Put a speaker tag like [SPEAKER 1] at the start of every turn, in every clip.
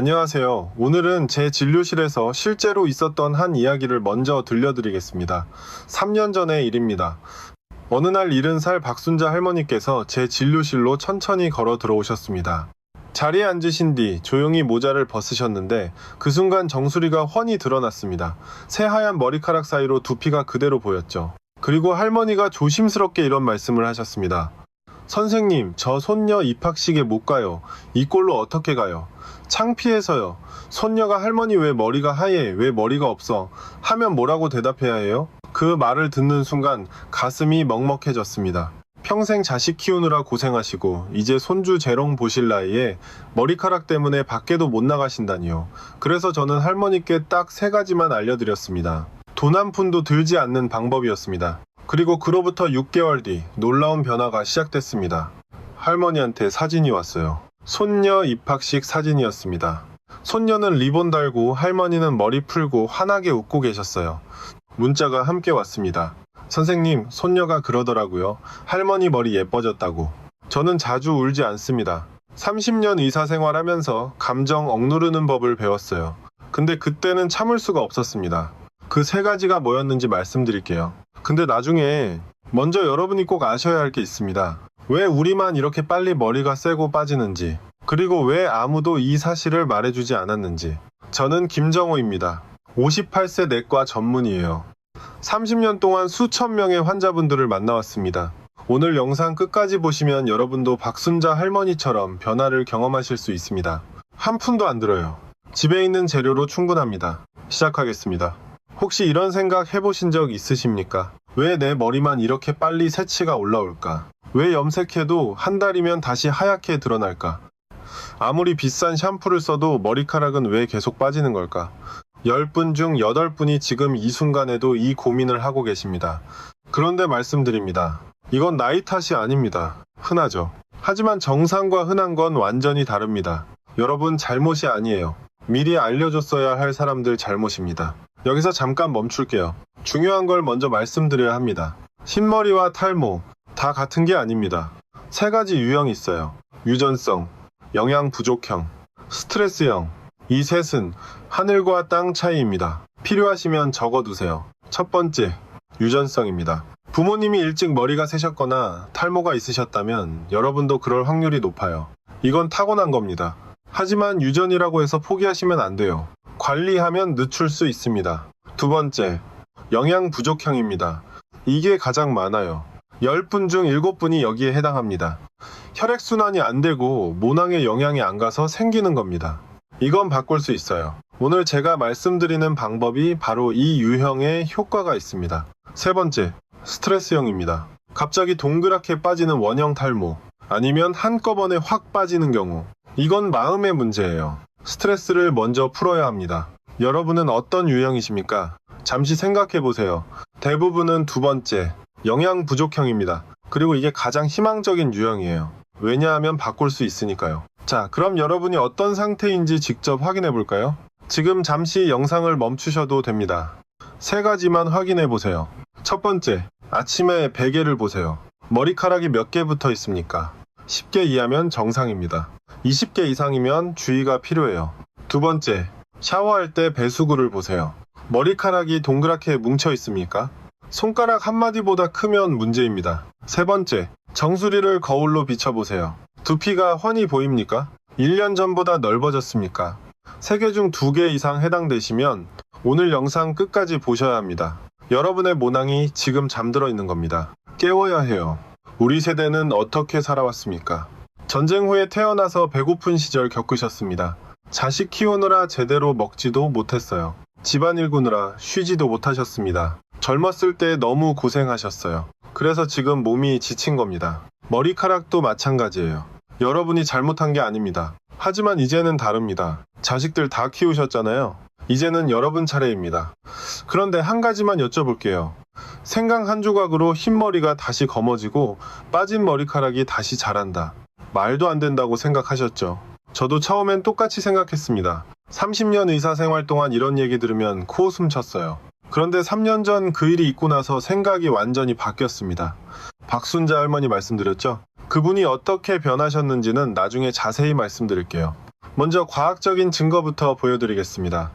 [SPEAKER 1] 안녕하세요. 오늘은 제 진료실에서 실제로 있었던 한 이야기를 먼저 들려드리겠습니다. 3년 전의 일입니다. 어느 날 70살 박순자 할머니께서 제 진료실로 천천히 걸어 들어오셨습니다. 자리에 앉으신 뒤 조용히 모자를 벗으셨는데 그 순간 정수리가 훤히 드러났습니다. 새하얀 머리카락 사이로 두피가 그대로 보였죠. 그리고 할머니가 조심스럽게 이런 말씀을 하셨습니다. 선생님, 저 손녀 입학식에 못 가요. 이 꼴로 어떻게 가요? 창피해서요. 손녀가 할머니 왜 머리가 하얘? 왜 머리가 없어? 하면 뭐라고 대답해야 해요? 그 말을 듣는 순간 가슴이 먹먹해졌습니다. 평생 자식 키우느라 고생하시고 이제 손주 재롱 보실 나이에 머리카락 때문에 밖에도 못 나가신다니요. 그래서 저는 할머니께 딱 3가지만 알려드렸습니다. 돈 한 푼도 들지 않는 방법이었습니다. 그리고 그로부터 6개월 뒤 놀라운 변화가 시작됐습니다. 할머니한테 사진이 왔어요. 손녀 입학식 사진이었습니다. 손녀는 리본 달고 할머니는 머리 풀고 환하게 웃고 계셨어요. 문자가 함께 왔습니다. 선생님, 손녀가 그러더라고요. 할머니 머리 예뻐졌다고. 저는 자주 울지 않습니다. 30년 의사 생활하면서 감정 억누르는 법을 배웠어요. 근데 그때는 참을 수가 없었습니다. 그 3가지가 뭐였는지 말씀드릴게요. 근데 나중에 먼저 여러분이 꼭 아셔야 할 게 있습니다. 왜 우리만 이렇게 빨리 머리가 새고 빠지는지, 그리고 왜 아무도 이 사실을 말해주지 않았는지. 저는 김정호입니다. 58세 내과 전문의예요. 30년 동안 수천 명의 환자분들을 만나왔습니다. 오늘 영상 끝까지 보시면 여러분도 박순자 할머니처럼 변화를 경험하실 수 있습니다. 한 푼도 안 들어요. 집에 있는 재료로 충분합니다. 시작하겠습니다. 혹시 이런 생각 해보신 적 있으십니까? 왜 내 머리만 이렇게 빨리 새치가 올라올까? 왜 염색해도 한 달이면 다시 하얗게 드러날까? 아무리 비싼 샴푸를 써도 머리카락은 왜 계속 빠지는 걸까? 10분 중 8분이 지금 이 순간에도 이 고민을 하고 계십니다. 그런데 말씀드립니다. 이건 나이 탓이 아닙니다. 흔하죠. 하지만 정상과 흔한 건 완전히 다릅니다. 여러분 잘못이 아니에요. 미리 알려줬어야 할 사람들 잘못입니다. 여기서 잠깐 멈출게요. 중요한 걸 먼저 말씀드려야 합니다. 흰머리와 탈모 다 같은 게 아닙니다. 3가지 유형이 있어요. 유전성, 영양 부족형, 스트레스형. 이 셋은 하늘과 땅 차이입니다. 필요하시면 적어두세요. 첫 번째, 유전성입니다. 부모님이 일찍 머리가 새셨거나 탈모가 있으셨다면 여러분도 그럴 확률이 높아요. 이건 타고난 겁니다. 하지만 유전이라고 해서 포기하시면 안 돼요. 관리하면 늦출 수 있습니다. 두 번째, 영양 부족형입니다. 이게 가장 많아요. 10분 중 7분이 여기에 해당합니다. 혈액순환이 안 되고 모낭에 영양이 안 가서 생기는 겁니다. 이건 바꿀 수 있어요. 오늘 제가 말씀드리는 방법이 바로 이 유형에 효과가 있습니다. 세 번째, 스트레스형입니다. 갑자기 동그랗게 빠지는 원형 탈모, 아니면 한꺼번에 확 빠지는 경우. 이건 마음의 문제예요. 스트레스를 먼저 풀어야 합니다. 여러분은 어떤 유형이십니까? 잠시 생각해 보세요. 대부분은 두 번째, 영양 부족형입니다. 그리고 이게 가장 희망적인 유형이에요. 왜냐하면 바꿀 수 있으니까요. 자, 그럼 여러분이 어떤 상태인지 직접 확인해 볼까요? 지금 잠시 영상을 멈추셔도 됩니다. 3가지만 확인해 보세요. 첫 번째, 아침에 베개를 보세요. 머리카락이 몇 개 붙어 있습니까? 10개 이하면 정상입니다. 20개 이상이면 주의가 필요해요. 두 번째, 샤워할 때 배수구를 보세요. 머리카락이 동그랗게 뭉쳐 있습니까? 손가락 한마디보다 크면 문제입니다. 세 번째, 정수리를 거울로 비춰보세요. 두피가 훤히 보입니까? 1년 전보다 넓어졌습니까? 3개 중 2개 이상 해당되시면 오늘 영상 끝까지 보셔야 합니다. 여러분의 모낭이 지금 잠들어 있는 겁니다. 깨워야 해요. 우리 세대는 어떻게 살아왔습니까? 전쟁 후에 태어나서 배고픈 시절 겪으셨습니다. 자식 키우느라 제대로 먹지도 못했어요. 집안일 구느라 쉬지도 못하셨습니다. 젊었을 때 너무 고생하셨어요. 그래서 지금 몸이 지친 겁니다. 머리카락도 마찬가지예요. 여러분이 잘못한 게 아닙니다. 하지만 이제는 다릅니다. 자식들 다 키우셨잖아요. 이제는 여러분 차례입니다. 그런데 한 가지만 여쭤볼게요. 생강 한 조각으로 흰머리가 다시 검어지고 빠진 머리카락이 다시 자란다. 말도 안 된다고 생각하셨죠? 저도 처음엔 똑같이 생각했습니다. 30년 의사 생활 동안 이런 얘기 들으면 코웃음 쳤어요. 그런데 3년 전 그 일이 있고 나서 생각이 완전히 바뀌었습니다. 박순자 할머니 말씀드렸죠? 그분이 어떻게 변하셨는지는 나중에 자세히 말씀드릴게요. 먼저 과학적인 증거부터 보여드리겠습니다.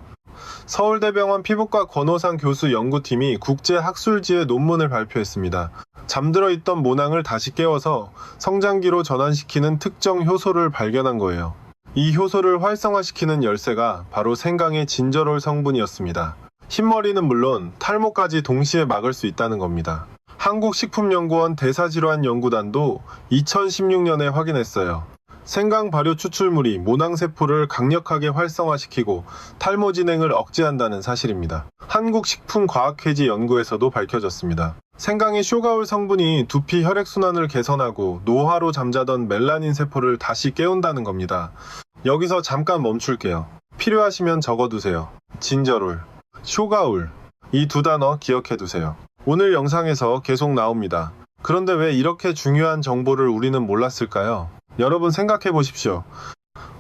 [SPEAKER 1] 서울대병원 피부과 권호상 교수 연구팀이 국제학술지에 논문을 발표했습니다. 잠들어 있던 모낭을 다시 깨워서 성장기로 전환시키는 특정 효소를 발견한 거예요. 이 효소를 활성화시키는 열쇠가 바로 생강의 진저롤 성분이었습니다. 흰머리는 물론 탈모까지 동시에 막을 수 있다는 겁니다. 한국식품연구원 대사질환연구단도 2016년에 확인했어요. 생강 발효 추출물이 모낭세포를 강력하게 활성화시키고 탈모 진행을 억제한다는 사실입니다. 한국식품과학회지 연구에서도 밝혀졌습니다. 생강의 쇼가올 성분이 두피 혈액순환을 개선하고 노화로 잠자던 멜라닌 세포를 다시 깨운다는 겁니다. 여기서 잠깐 멈출게요. 필요하시면 적어두세요. 진저롤, 쇼가올, 이 두 단어 기억해두세요. 오늘 영상에서 계속 나옵니다. 그런데 왜 이렇게 중요한 정보를 우리는 몰랐을까요? 여러분 생각해 보십시오.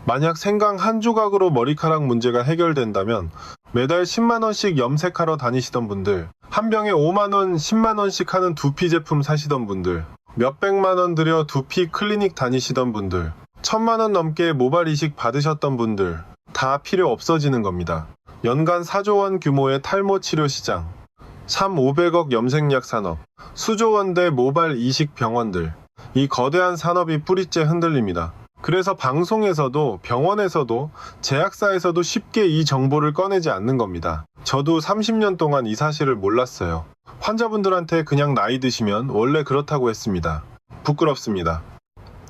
[SPEAKER 1] 만약 생강 한 조각으로 머리카락 문제가 해결된다면 매달 10만원씩 염색하러 다니시던 분들, 한 병에 5만원, 10만원씩 하는 두피 제품 사시던 분들, 몇백만원 들여 두피 클리닉 다니시던 분들, 1000만원 넘게 모발 이식 받으셨던 분들 다 필요 없어지는 겁니다. 연간 4조 원 규모의 탈모 치료 시장, 500억 염색약 산업, 수조 원대 모발 이식 병원들, 이 거대한 산업이 뿌리째 흔들립니다. 그래서 방송에서도 병원에서도 제약사에서도 쉽게 이 정보를 꺼내지 않는 겁니다. 저도 30년 동안 이 사실을 몰랐어요. 환자분들한테 그냥 나이 드시면 원래 그렇다고 했습니다. 부끄럽습니다.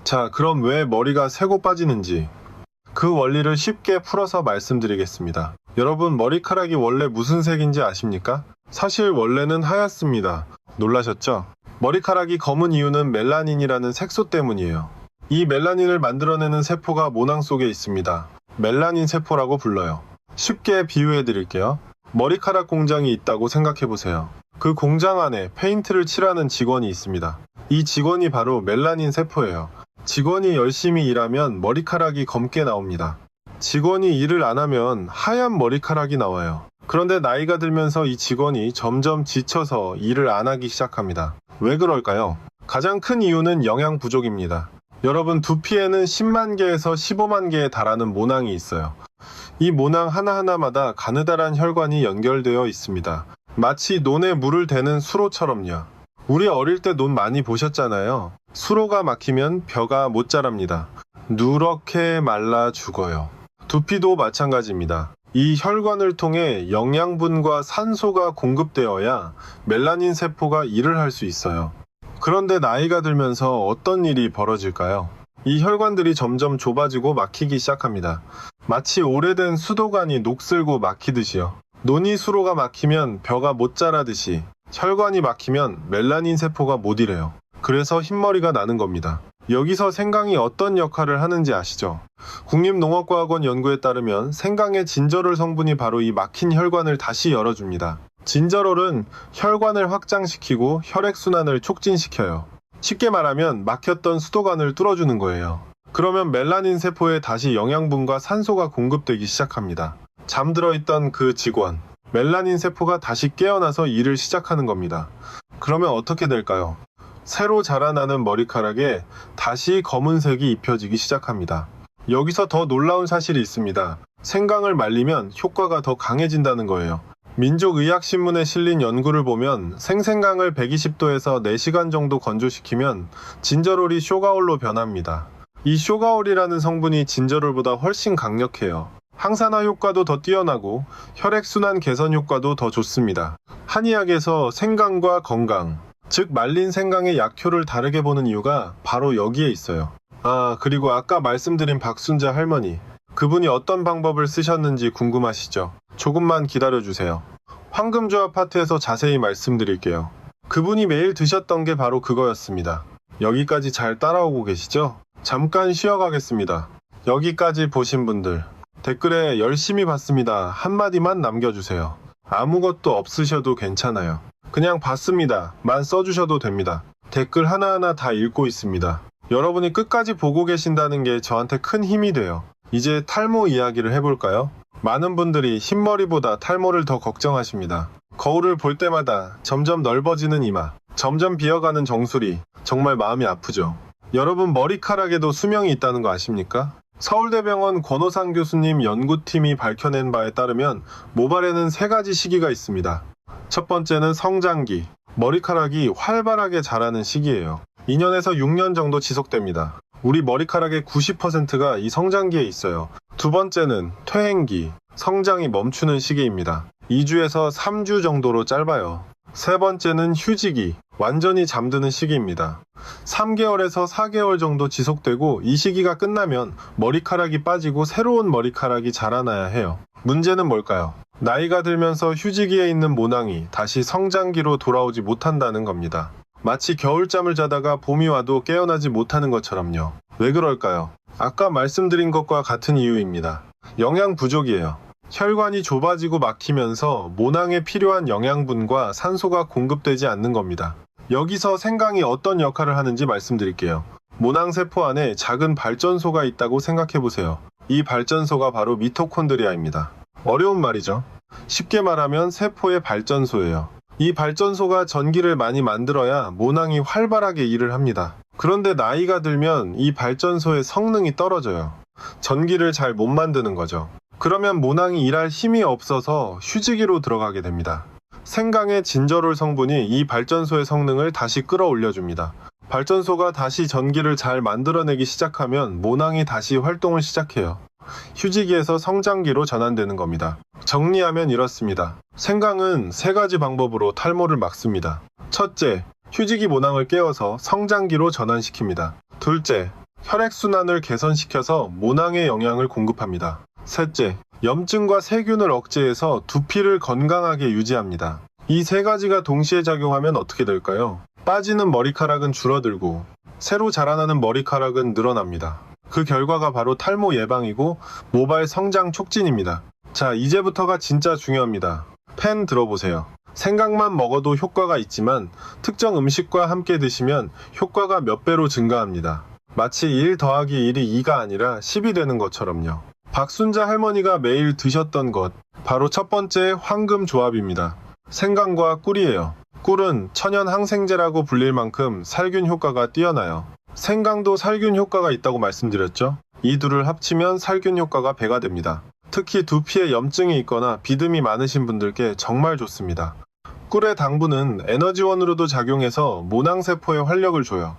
[SPEAKER 1] 자, 그럼 왜 머리가 새고 빠지는지 그 원리를 쉽게 풀어서 말씀드리겠습니다. 여러분, 머리카락이 원래 무슨 색인지 아십니까? 사실 원래는 하얗습니다. 놀라셨죠? 머리카락이 검은 이유는 멜라닌이라는 색소 때문이에요. 이 멜라닌을 만들어내는 세포가 모낭 속에 있습니다. 멜라닌 세포라고 불러요. 쉽게 비유해 드릴게요. 머리카락 공장이 있다고 생각해 보세요. 그 공장 안에 페인트를 칠하는 직원이 있습니다. 이 직원이 바로 멜라닌 세포예요. 직원이 열심히 일하면 머리카락이 검게 나옵니다. 직원이 일을 안 하면 하얀 머리카락이 나와요. 그런데 나이가 들면서 이 직원이 점점 지쳐서 일을 안 하기 시작합니다. 왜 그럴까요? 가장 큰 이유는 영양 부족입니다. 여러분, 두피에는 10만 개에서 15만 개에 달하는 모낭이 있어요. 이 모낭 하나하나마다 가느다란 혈관이 연결되어 있습니다. 마치 논에 물을 대는 수로처럼요. 우리 어릴 때 논 많이 보셨잖아요. 수로가 막히면 벼가 못 자랍니다. 누렇게 말라 죽어요. 두피도 마찬가지입니다. 이 혈관을 통해 영양분과 산소가 공급되어야 멜라닌 세포가 일을 할 수 있어요. 그런데 나이가 들면서 어떤 일이 벌어질까요? 이 혈관들이 점점 좁아지고 막히기 시작합니다. 마치 오래된 수도관이 녹슬고 막히듯이요. 논이 수로가 막히면 벼가 못 자라듯이 혈관이 막히면 멜라닌 세포가 못 일해요. 그래서 흰머리가 나는 겁니다. 여기서 생강이 어떤 역할을 하는지 아시죠? 국립농업과학원 연구에 따르면 생강의 진저롤 성분이 바로 이 막힌 혈관을 다시 열어줍니다. 진저롤은 혈관을 확장시키고 혈액순환을 촉진시켜요. 쉽게 말하면 막혔던 수도관을 뚫어주는 거예요. 그러면 멜라닌 세포에 다시 영양분과 산소가 공급되기 시작합니다. 잠들어 있던 그 직원, 멜라닌 세포가 다시 깨어나서 일을 시작하는 겁니다. 그러면 어떻게 될까요? 새로 자라나는 머리카락에 다시 검은색이 입혀지기 시작합니다. 여기서 더 놀라운 사실이 있습니다. 생강을 말리면 효과가 더 강해진다는 거예요. 민족의학신문에 실린 연구를 보면 생생강을 120도에서 4시간 정도 건조시키면 진저롤이 쇼가올로 변합니다. 이 쇼가올이라는 성분이 진저롤보다 훨씬 강력해요. 항산화 효과도 더 뛰어나고 혈액순환 개선 효과도 더 좋습니다. 한의학에서 생강과 건강, 즉 말린 생강의 약효를 다르게 보는 이유가 바로 여기에 있어요. 그리고 아까 말씀드린 박순자 할머니, 그분이 어떤 방법을 쓰셨는지 궁금하시죠? 조금만 기다려주세요. 황금조 아파트에서 자세히 말씀드릴게요. 그분이 매일 드셨던 게 바로 그거였습니다. 여기까지 잘 따라오고 계시죠? 잠깐 쉬어가겠습니다. 여기까지 보신 분들, 댓글에 열심히 봤습니다 한마디만 남겨주세요. 아무것도 없으셔도 괜찮아요. 그냥 봤습니다 만 써주셔도 됩니다. 댓글 하나하나 다 읽고 있습니다. 여러분이 끝까지 보고 계신다는 게 저한테 큰 힘이 돼요. 이제 탈모 이야기를 해볼까요? 많은 분들이 흰머리보다 탈모를 더 걱정하십니다. 거울을 볼 때마다 점점 넓어지는 이마, 점점 비어가는 정수리, 정말 마음이 아프죠. 여러분, 머리카락에도 수명이 있다는 거 아십니까? 서울대병원 권호상 교수님 연구팀이 밝혀낸 바에 따르면 모발에는 3가지 시기가 있습니다. 첫 번째는 성장기, 머리카락이 활발하게 자라는 시기예요. 2년에서 6년 정도 지속됩니다. 우리 머리카락의 90%가 이 성장기에 있어요. 두 번째는 퇴행기, 성장이 멈추는 시기입니다. 2주에서 3주 정도로 짧아요. 세 번째는 휴지기, 완전히 잠드는 시기입니다. 3개월에서 4개월 정도 지속되고 이 시기가 끝나면 머리카락이 빠지고 새로운 머리카락이 자라나야 해요. 문제는 뭘까요? 나이가 들면서 휴지기에 있는 모낭이 다시 성장기로 돌아오지 못한다는 겁니다. 마치 겨울잠을 자다가 봄이 와도 깨어나지 못하는 것처럼요. 왜 그럴까요? 아까 말씀드린 것과 같은 이유입니다. 영양 부족이에요. 혈관이 좁아지고 막히면서 모낭에 필요한 영양분과 산소가 공급되지 않는 겁니다. 여기서 생강이 어떤 역할을 하는지 말씀드릴게요. 모낭세포 안에 작은 발전소가 있다고 생각해보세요. 이 발전소가 바로 미토콘드리아입니다. 어려운 말이죠. 쉽게 말하면 세포의 발전소예요. 이 발전소가 전기를 많이 만들어야 모낭이 활발하게 일을 합니다. 그런데 나이가 들면 이 발전소의 성능이 떨어져요. 전기를 잘 못 만드는 거죠. 그러면 모낭이 일할 힘이 없어서 휴지기로 들어가게 됩니다. 생강의 진저롤 성분이 이 발전소의 성능을 다시 끌어올려줍니다. 발전소가 다시 전기를 잘 만들어내기 시작하면 모낭이 다시 활동을 시작해요. 휴지기에서 성장기로 전환되는 겁니다. 정리하면 이렇습니다. 생강은 3가지 방법으로 탈모를 막습니다. 첫째, 휴지기 모낭을 깨워서 성장기로 전환시킵니다. 둘째, 혈액순환을 개선시켜서 모낭에 영양을 공급합니다. 셋째, 염증과 세균을 억제해서 두피를 건강하게 유지합니다. 이 3가지가 동시에 작용하면 어떻게 될까요? 빠지는 머리카락은 줄어들고 새로 자라나는 머리카락은 늘어납니다. 그 결과가 바로 탈모 예방이고 모발 성장 촉진입니다. 자, 이제부터가 진짜 중요합니다. 펜 들어보세요. 생강만 먹어도 효과가 있지만 특정 음식과 함께 드시면 효과가 몇 배로 증가합니다. 마치 1 더하기 1이 2가 아니라 10이 되는 것처럼요. 박순자 할머니가 매일 드셨던 것, 바로 첫 번째 황금 조합입니다. 생강과 꿀이에요. 꿀은 천연 항생제라고 불릴 만큼 살균 효과가 뛰어나요. 생강도 살균 효과가 있다고 말씀드렸죠? 이 둘을 합치면 살균 효과가 배가 됩니다. 특히 두피에 염증이 있거나 비듬이 많으신 분들께 정말 좋습니다. 꿀의 당분은 에너지원으로도 작용해서 모낭세포에 활력을 줘요.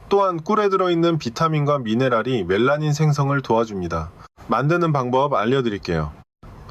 [SPEAKER 1] 또한 꿀에 들어있는 비타민과 미네랄이 멜라닌 생성을 도와줍니다. 만드는 방법 알려드릴게요.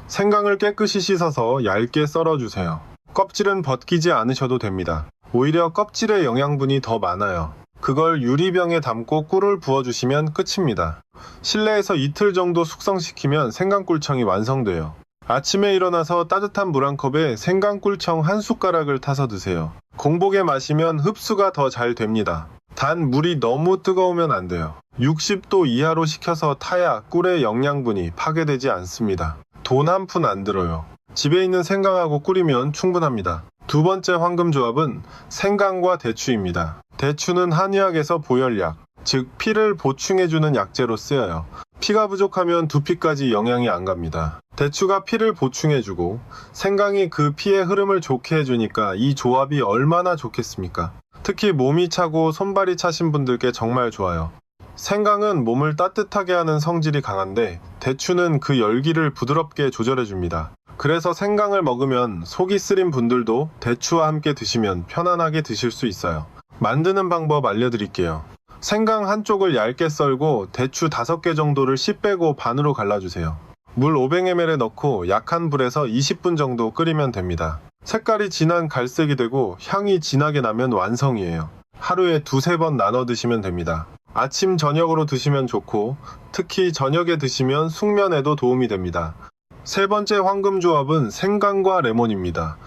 [SPEAKER 1] 생강을 깨끗이 씻어서 얇게 썰어주세요. 껍질은 벗기지 않으셔도 됩니다. 오히려 껍질에 영양분이 더 많아요. 그걸 유리병에 담고 꿀을 부어주시면 끝입니다. 실내에서 이틀 정도 숙성시키면 생강꿀청이 완성돼요. 아침에 일어나서 따뜻한 물 한 컵에 생강꿀청 1숟가락을 타서 드세요. 공복에 마시면 흡수가 더 잘 됩니다. 단 물이 너무 뜨거우면 안 돼요. 60도 이하로 식혀서 타야 꿀의 영양분이 파괴되지 않습니다. 돈 한 푼 안 들어요. 집에 있는 생강하고 꿀이면 충분합니다. 두 번째 황금 조합은 생강과 대추입니다. 대추는 한의학에서 보혈약, 즉 피를 보충해주는 약재로 쓰여요. 피가 부족하면 두피까지 영양이 안 갑니다. 대추가 피를 보충해주고 생강이 그 피의 흐름을 좋게 해주니까 이 조합이 얼마나 좋겠습니까? 특히 몸이 차고 손발이 차신 분들께 정말 좋아요. 생강은 몸을 따뜻하게 하는 성질이 강한데 대추는 그 열기를 부드럽게 조절해줍니다. 그래서 생강을 먹으면 속이 쓰린 분들도 대추와 함께 드시면 편안하게 드실 수 있어요. 만드는 방법 알려드릴게요. 생강 한쪽을 얇게 썰고 대추 5개 정도를 씨 빼고 반으로 갈라주세요. 물 500ml에 넣고 약한 불에서 20분 정도 끓이면 됩니다. 색깔이 진한 갈색이 되고 향이 진하게 나면 완성이에요. 하루에 2-3번 나눠 드시면 됩니다. 아침, 저녁으로 드시면 좋고 특히 저녁에 드시면 숙면에도 도움이 됩니다. 세 번째 황금 조합은 생강과 레몬입니다.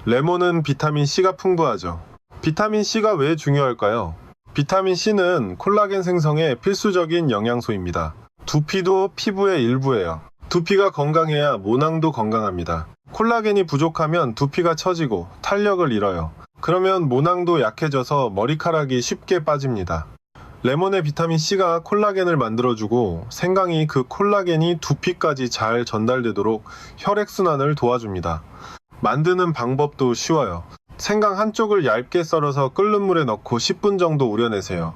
[SPEAKER 1] 레몬은 비타민C가 풍부하죠. 비타민C가 왜 중요할까요? 비타민C는 콜라겐 생성에 필수적인 영양소입니다. 두피도 피부의 일부예요. 두피가 건강해야 모낭도 건강합니다. 콜라겐이 부족하면 두피가 처지고 탄력을 잃어요. 그러면 모낭도 약해져서 머리카락이 쉽게 빠집니다. 레몬의 비타민C가 콜라겐을 만들어주고 생강이 그 콜라겐이 두피까지 잘 전달되도록 혈액순환을 도와줍니다. 만드는 방법도 쉬워요. 생강 한쪽을 얇게 썰어서 끓는 물에 넣고 10분 정도 우려내세요.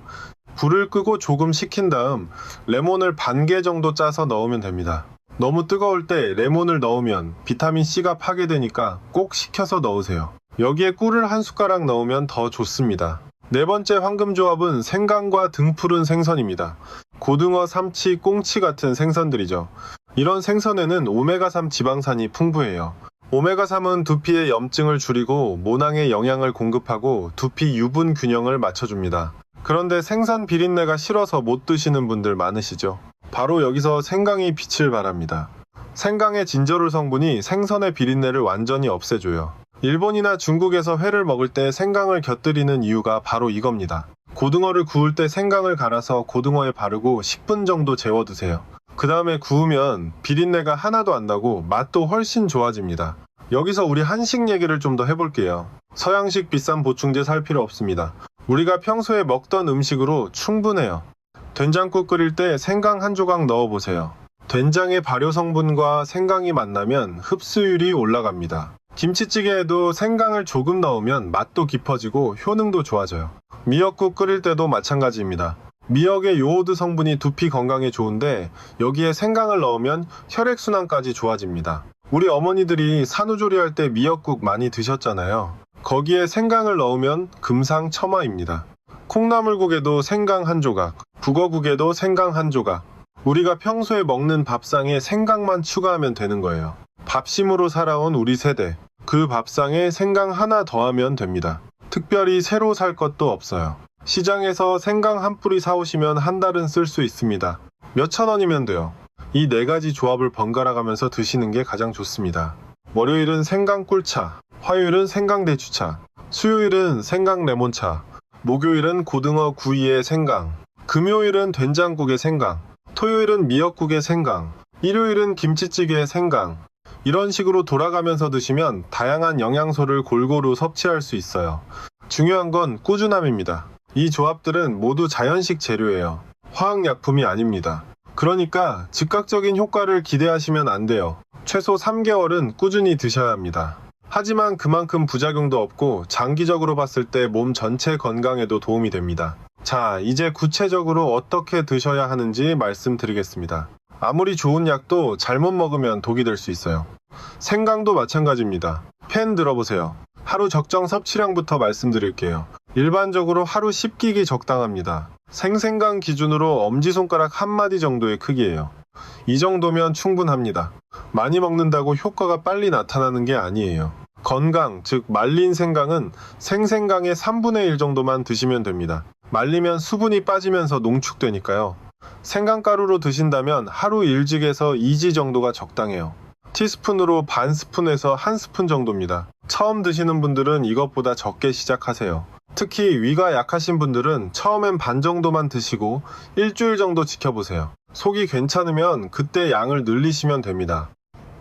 [SPEAKER 1] 불을 끄고 조금 식힌 다음 레몬을 반 개 정도 짜서 넣으면 됩니다. 너무 뜨거울 때 레몬을 넣으면 비타민C가 파괴되니까 꼭 식혀서 넣으세요. 여기에 꿀을 한 숟가락 넣으면 더 좋습니다. 네 번째 황금조합은 생강과 등푸른 생선입니다. 고등어, 삼치, 꽁치 같은 생선들이죠. 이런 생선에는 오메가3 지방산이 풍부해요. 오메가3은 두피의 염증을 줄이고 모낭에 영양을 공급하고 두피 유분 균형을 맞춰줍니다. 그런데 생선 비린내가 싫어서 못 드시는 분들 많으시죠? 바로 여기서 생강이 빛을 발합니다. 생강의 진저롤 성분이 생선의 비린내를 완전히 없애줘요. 일본이나 중국에서 회를 먹을 때 생강을 곁들이는 이유가 바로 이겁니다. 고등어를 구울 때 생강을 갈아서 고등어에 바르고 10분 정도 재워 두세요. 그 다음에 구우면 비린내가 하나도 안 나고 맛도 훨씬 좋아집니다. 여기서 우리 한식 얘기를 좀 더 해볼게요. 서양식 비싼 보충제 살 필요 없습니다. 우리가 평소에 먹던 음식으로 충분해요. 된장국 끓일 때 생강 한 조각 넣어보세요. 된장의 발효 성분과 생강이 만나면 흡수율이 올라갑니다. 김치찌개에도 생강을 조금 넣으면 맛도 깊어지고 효능도 좋아져요. 미역국 끓일 때도 마찬가지입니다. 미역의 요오드 성분이 두피 건강에 좋은데 여기에 생강을 넣으면 혈액순환까지 좋아집니다. 우리 어머니들이 산후조리할 때 미역국 많이 드셨잖아요. 거기에 생강을 넣으면 금상첨화입니다. 콩나물국에도 생강 한 조각, 북어국에도 생강 한 조각. 우리가 평소에 먹는 밥상에 생강만 추가하면 되는 거예요. 밥심으로 살아온 우리 세대, 그 밥상에 생강 하나 더하면 됩니다. 특별히 새로 살 것도 없어요. 시장에서 생강 한 뿌리 사오시면 한 달은 쓸 수 있습니다. 몇천 원이면 돼요. 이 네 가지 조합을 번갈아 가면서 드시는 게 가장 좋습니다. 월요일은 생강 꿀차, 화요일은 생강 대추차, 수요일은 생강 레몬차, 목요일은 고등어 구이에 생강, 금요일은 된장국에 생강, 토요일은 미역국에 생강, 일요일은 김치찌개에 생강. 이런 식으로 돌아가면서 드시면 다양한 영양소를 골고루 섭취할 수 있어요. 중요한 건 꾸준함입니다. 이 조합들은 모두 자연식 재료예요. 화학약품이 아닙니다. 그러니까 즉각적인 효과를 기대하시면 안 돼요. 최소 3개월은 꾸준히 드셔야 합니다. 하지만 그만큼 부작용도 없고 장기적으로 봤을 때 몸 전체 건강에도 도움이 됩니다. 자, 이제 구체적으로 어떻게 드셔야 하는지 말씀드리겠습니다. 아무리 좋은 약도 잘못 먹으면 독이 될 수 있어요. 생강도 마찬가지입니다. 펜 들어보세요. 하루 적정 섭취량부터 말씀드릴게요. 일반적으로 하루 10기기 적당합니다. 생생강 기준으로 엄지손가락 한 마디 정도의 크기예요. 이 정도면 충분합니다. 많이 먹는다고 효과가 빨리 나타나는 게 아니에요. 건강, 즉 말린 생강은 생생강의 3분의 1 정도만 드시면 됩니다. 말리면 수분이 빠지면서 농축되니까요. 생강가루로 드신다면 하루 1직에서 2지 정도가 적당해요. 티스푼으로 반 스푼에서 한 스푼 정도입니다. 처음 드시는 분들은 이것보다 적게 시작하세요. 특히 위가 약하신 분들은 처음엔 반 정도만 드시고 일주일 정도 지켜보세요. 속이 괜찮으면 그때 양을 늘리시면 됩니다.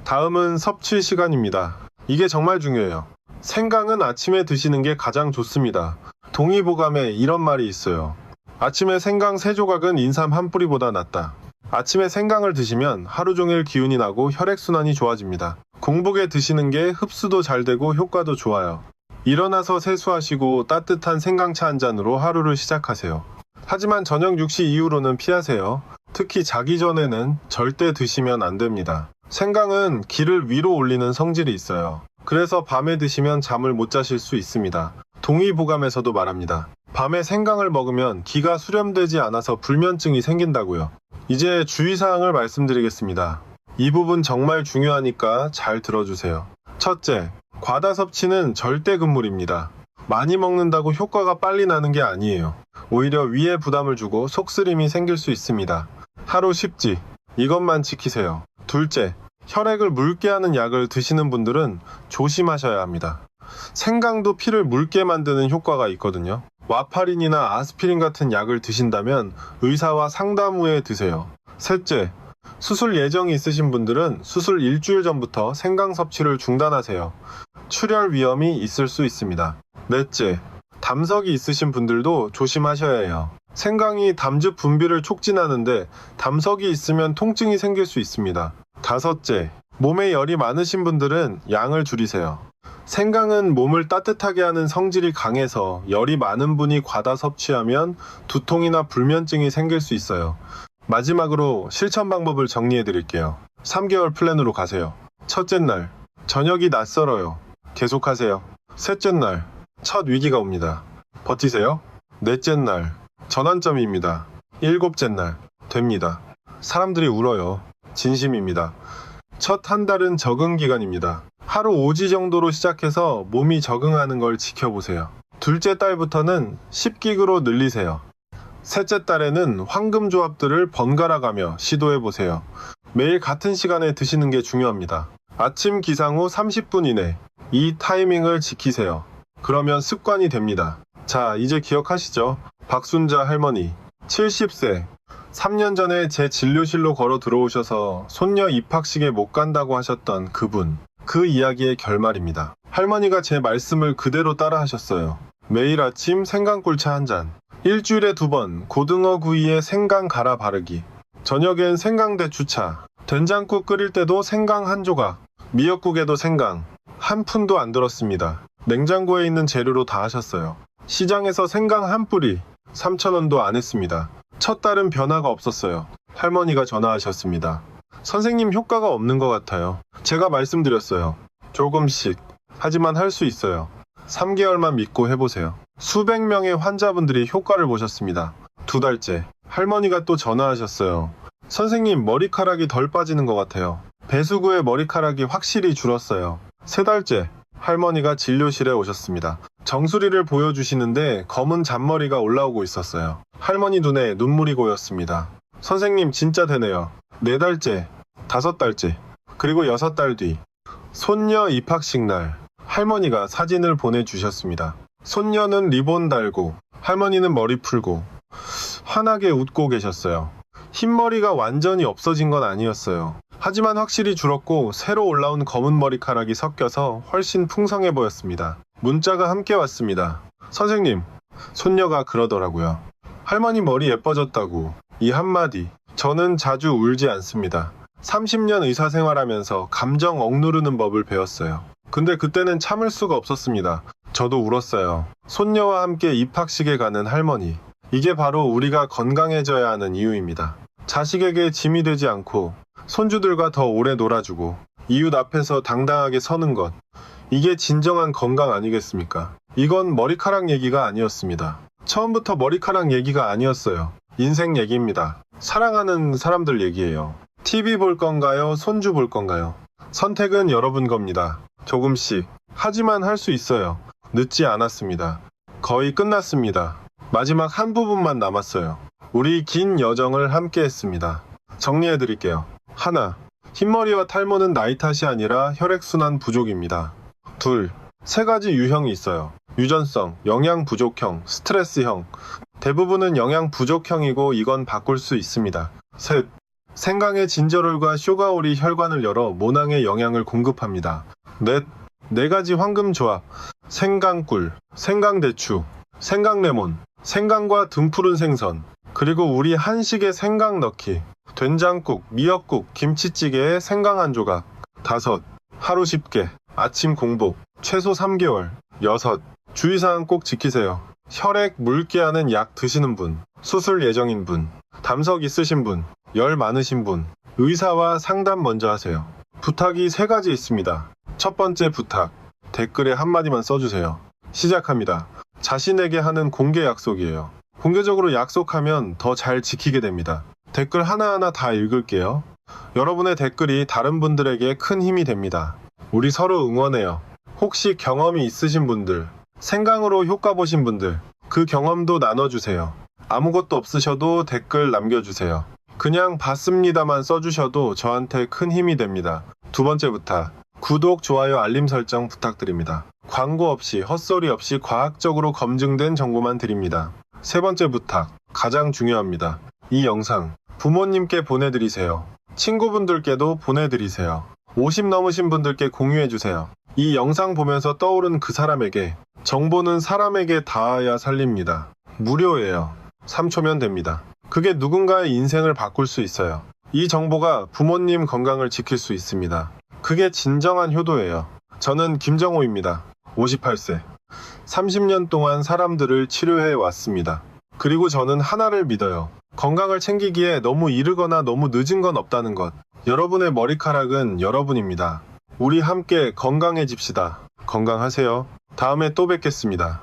[SPEAKER 1] 다음은 섭취 시간입니다. 이게 정말 중요해요. 생강은 아침에 드시는 게 가장 좋습니다. 동의보감에 이런 말이 있어요. 아침에 생강 3조각은 인삼 한 뿌리보다 낫다. 아침에 생강을 드시면 하루 종일 기운이 나고 혈액순환이 좋아집니다. 공복에 드시는 게 흡수도 잘 되고 효과도 좋아요. 일어나서 세수하시고 따뜻한 생강차 한 잔으로 하루를 시작하세요. 하지만 저녁 6시 이후로는 피하세요. 특히 자기 전에는 절대 드시면 안 됩니다. 생강은 기를 위로 올리는 성질이 있어요. 그래서 밤에 드시면 잠을 못 자실 수 있습니다. 동의보감에서도 말합니다. 밤에 생강을 먹으면 기가 수렴되지 않아서 불면증이 생긴다고요. 이제 주의사항을 말씀드리겠습니다. 이 부분 정말 중요하니까 잘 들어주세요. 첫째, 과다 섭취는 절대 금물입니다. 많이 먹는다고 효과가 빨리 나는 게 아니에요. 오히려 위에 부담을 주고 속쓰림이 생길 수 있습니다. 하루 10지, 이것만 지키세요. 둘째, 혈액을 묽게 하는 약을 드시는 분들은 조심하셔야 합니다. 생강도 피를 묽게 만드는 효과가 있거든요. 와파린이나 아스피린 같은 약을 드신다면 의사와 상담 후에 드세요. 셋째, 수술 예정이 있으신 분들은 수술 일주일 전부터 생강 섭취를 중단하세요. 출혈 위험이 있을 수 있습니다. 넷째, 담석이 있으신 분들도 조심하셔야 해요. 생강이 담즙 분비를 촉진하는데 담석이 있으면 통증이 생길 수 있습니다. 다섯째, 몸에 열이 많으신 분들은 양을 줄이세요. 생강은 몸을 따뜻하게 하는 성질이 강해서 열이 많은 분이 과다 섭취하면 두통이나 불면증이 생길 수 있어요. 마지막으로 실천 방법을 정리해 드릴게요. 3개월 플랜으로 가세요. 첫째 날, 저녁이 낯설어요. 계속하세요. 셋째 날, 첫 위기가 옵니다. 버티세요. 넷째 날, 전환점입니다. 일곱째 날, 됩니다. 사람들이 울어요. 진심입니다. 첫 한 달은 적응 기간입니다. 하루 5지 정도로 시작해서 몸이 적응하는 걸 지켜보세요. 둘째 달부터는 10기그로 늘리세요. 셋째 달에는 황금 조합들을 번갈아 가며 시도해보세요. 매일 같은 시간에 드시는 게 중요합니다. 아침 기상 후 30분 이내 이 타이밍을 지키세요. 그러면 습관이 됩니다. 자, 이제 기억하시죠? 박순자 할머니, 70세. 3년 전에 제 진료실로 걸어 들어오셔서 손녀 입학식에 못 간다고 하셨던 그분. 그 이야기의 결말입니다. 할머니가 제 말씀을 그대로 따라 하셨어요. 매일 아침 생강꿀차 한 잔. 일주일에 2번 고등어 구이에 생강 갈아 바르기. 저녁엔 생강대추차. 된장국 끓일 때도 생강 한 조각. 미역국에도 생강. 한 푼도 안 들었습니다. 냉장고에 있는 재료로 다 하셨어요. 시장에서 생강 한 뿌리 3,000원도 안 했습니다. 첫 달은 변화가 없었어요. 할머니가 전화하셨습니다. 선생님, 효과가 없는 것 같아요. 제가 말씀드렸어요. 조금씩. 하지만 할 수 있어요. 3개월만 믿고 해보세요. 수백 명의 환자분들이 효과를 보셨습니다. 2달째. 할머니가 또 전화하셨어요. 선생님, 머리카락이 덜 빠지는 것 같아요. 배수구에 머리카락이 확실히 줄었어요. 3달째. 할머니가 진료실에 오셨습니다. 정수리를 보여주시는데 검은 잔머리가 올라오고 있었어요. 할머니 눈에 눈물이 고였습니다. 선생님, 진짜 되네요. 4달째, 5달째, 그리고 6달 뒤. 손녀 입학식 날, 할머니가 사진을 보내주셨습니다. 손녀는 리본 달고, 할머니는 머리 풀고, 환하게 웃고 계셨어요. 흰머리가 완전히 없어진 건 아니었어요. 하지만 확실히 줄었고 새로 올라온 검은 머리카락이 섞여서 훨씬 풍성해 보였습니다. 문자가 함께 왔습니다. 선생님, 손녀가 그러더라고요. 할머니 머리 예뻐졌다고. 이 한마디. 저는 자주 울지 않습니다. 30년 의사 생활하면서 감정 억누르는 법을 배웠어요. 근데 그때는 참을 수가 없었습니다. 저도 울었어요. 손녀와 함께 입학식에 가는 할머니. 이게 바로 우리가 건강해져야 하는 이유입니다. 자식에게 짐이 되지 않고 손주들과 더 오래 놀아주고 이웃 앞에서 당당하게 서는 것. 이게 진정한 건강 아니겠습니까? 이건 머리카락 얘기가 아니었습니다. 처음부터 머리카락 얘기가 아니었어요. 인생 얘기입니다. 사랑하는 사람들 얘기예요. TV 볼 건가요? 손주 볼 건가요? 선택은 여러분 겁니다. 조금씩. 하지만 할 수 있어요. 늦지 않았습니다. 거의 끝났습니다. 마지막 한 부분만 남았어요. 우리 긴 여정을 함께 했습니다. 정리해 드릴게요. 하나, 흰머리와 탈모는 나이 탓이 아니라 혈액순환 부족입니다. 둘, 3가지 유형이 있어요. 유전성, 영양 부족형, 스트레스형. 대부분은 영양 부족형이고 이건 바꿀 수 있습니다. 셋, 생강의 진저롤과 쇼가올이 혈관을 열어 모낭에 영양을 공급합니다. 넷, 4가지 황금 조합. 생강꿀, 생강대추, 생강레몬, 생강과 등푸른 생선, 그리고 우리 한식에 생강 넣기. 된장국, 미역국, 김치찌개에 생강 한 조각. 5, 하루 10개, 아침 공복, 최소 3개월. 6, 주의사항 꼭 지키세요. 혈액 묽게 하는 약 드시는 분, 수술 예정인 분, 담석 있으신 분, 열 많으신 분, 의사와 상담 먼저 하세요. 부탁이 3가지 있습니다. 첫 번째 부탁, 댓글에 한마디만 써주세요. 시작합니다. 자신에게 하는 공개 약속이에요. 공개적으로 약속하면 더 잘 지키게 됩니다. 댓글 하나하나 다 읽을게요. 여러분의 댓글이 다른 분들에게 큰 힘이 됩니다. 우리 서로 응원해요. 혹시 경험이 있으신 분들, 생강으로 효과 보신 분들, 그 경험도 나눠주세요. 아무것도 없으셔도 댓글 남겨주세요. 그냥 봤습니다만 써주셔도 저한테 큰 힘이 됩니다. 2번째 부탁, 구독, 좋아요, 알림 설정 부탁드립니다. 광고 없이, 헛소리 없이 과학적으로 검증된 정보만 드립니다. 3번째 부탁, 가장 중요합니다. 이 영상 부모님께 보내드리세요. 친구분들께도 보내드리세요. 50 넘으신 분들께 공유해주세요. 이 영상 보면서 떠오른 그 사람에게, 정보는 사람에게 닿아야 살립니다. 무료예요. 3초면 됩니다. 그게 누군가의 인생을 바꿀 수 있어요. 이 정보가 부모님 건강을 지킬 수 있습니다. 그게 진정한 효도예요. 저는 김정호입니다. 58세. 30년 동안 사람들을 치료해 왔습니다. 그리고 저는 하나를 믿어요. 건강을 챙기기에 너무 이르거나 너무 늦은 건 없다는 것. 여러분의 머리카락은 여러분입니다. 우리 함께 건강해집시다. 건강하세요. 다음에 또 뵙겠습니다.